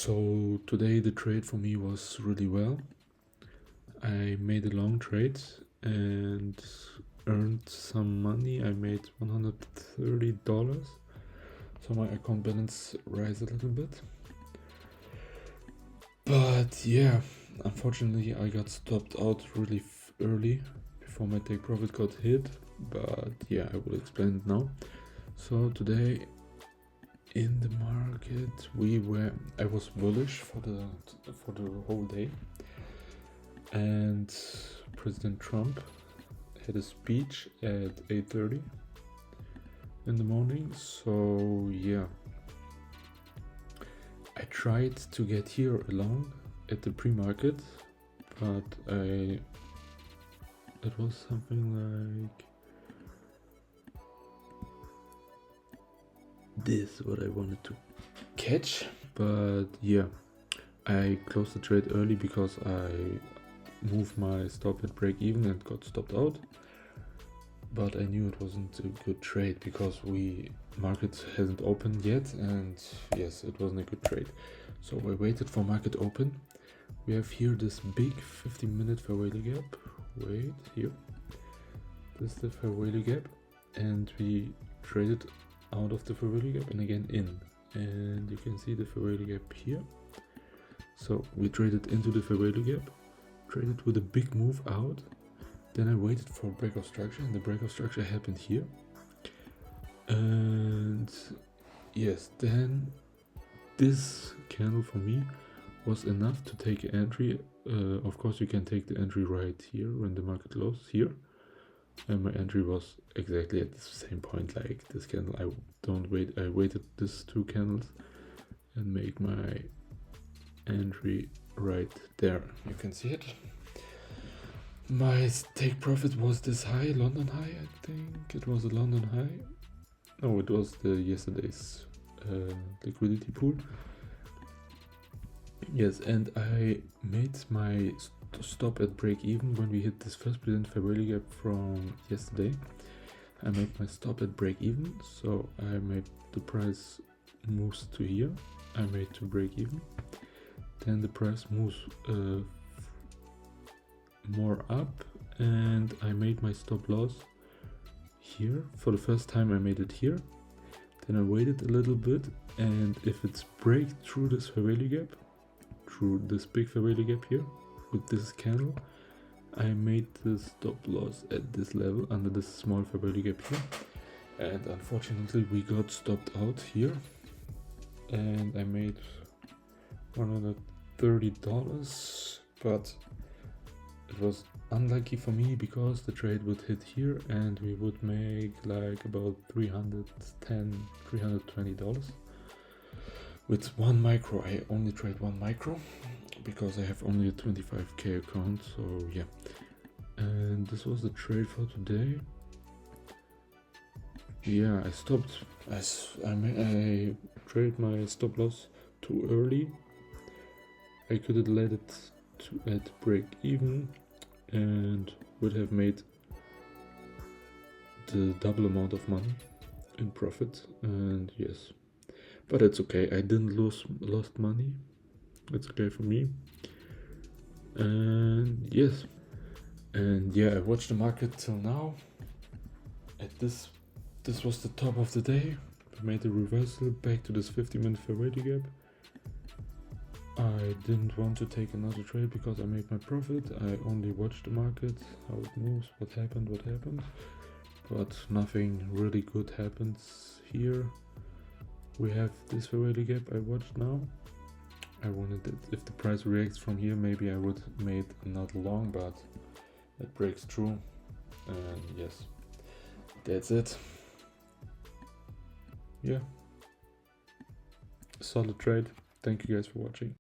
So today the trade for me was really well. I made a long trade and earned some money. I made $130, so my account balance rise a little bit. But yeah, unfortunately I got stopped out really early before my take profit got hit. But yeah, I will explain it now. So today in the market I was bullish for the whole day, and President Trump had a speech at 8:30 in the morning. So yeah, I tried to get here along at the pre-market, but it was something like this what I wanted to catch. But yeah, I closed the trade early because I moved my stop at break even and got stopped out. But I knew it wasn't a good trade because market hasn't opened yet, and yes, it wasn't a good trade. So I waited for market open. We have here this big 15-minute fair value gap. Wait, here. This is the fair value gap, and we traded out of the fair value gap and again in. And you can see the fair value gap here. So we traded into the fair value gap, traded with a big move out. Then I waited for break of structure, and the break of structure happened here. And yes, then this candle for me was enough to take an entry. Of course, you can take the entry right here when the market closes here. And my entry was exactly at the same point like this candle. I waited these two candles and made my entry right there. You can see it. My take profit was this high, London high, I think. It was a London high. No, it was the yesterday's liquidity pool. Yes, and I made my stop at break even when we hit this first present fair value gap from yesterday. I made my stop at break even, so I made the price moves to here. I made to break even. Then the price moves more up, and I made my stop loss here. For the first time I made it here. Then I waited a little bit, and if it's break through this fair value gap, through this big fair value gap here with this candle, I made the stop loss at this level under this small fair value gap here. And unfortunately we got stopped out here, and I made $130, but it was unlucky for me because the trade would hit here and we would make like about $320 with one micro. I only trade one micro because I have only a 25k account, so yeah. And this was the trade for today. Yeah, I stopped. I traded my stop loss too early. I could have let it at break even and would have made the double amount of money in profit. And yes, but it's okay. I didn't lost money. It's okay for me. And yes, and yeah, I watched the market till now. At this was the top of the day. We made a reversal back to this 50-minute fair value gap. I didn't want to take another trade because I made my profit. I only watched the market, how it moves, what happened. But nothing really good happens here. We have this fair value gap I watched now. I wanted it, if the price reacts from here, maybe I would made another long, but it breaks through. And yes, that's it. Yeah, solid trade. Thank you guys for watching.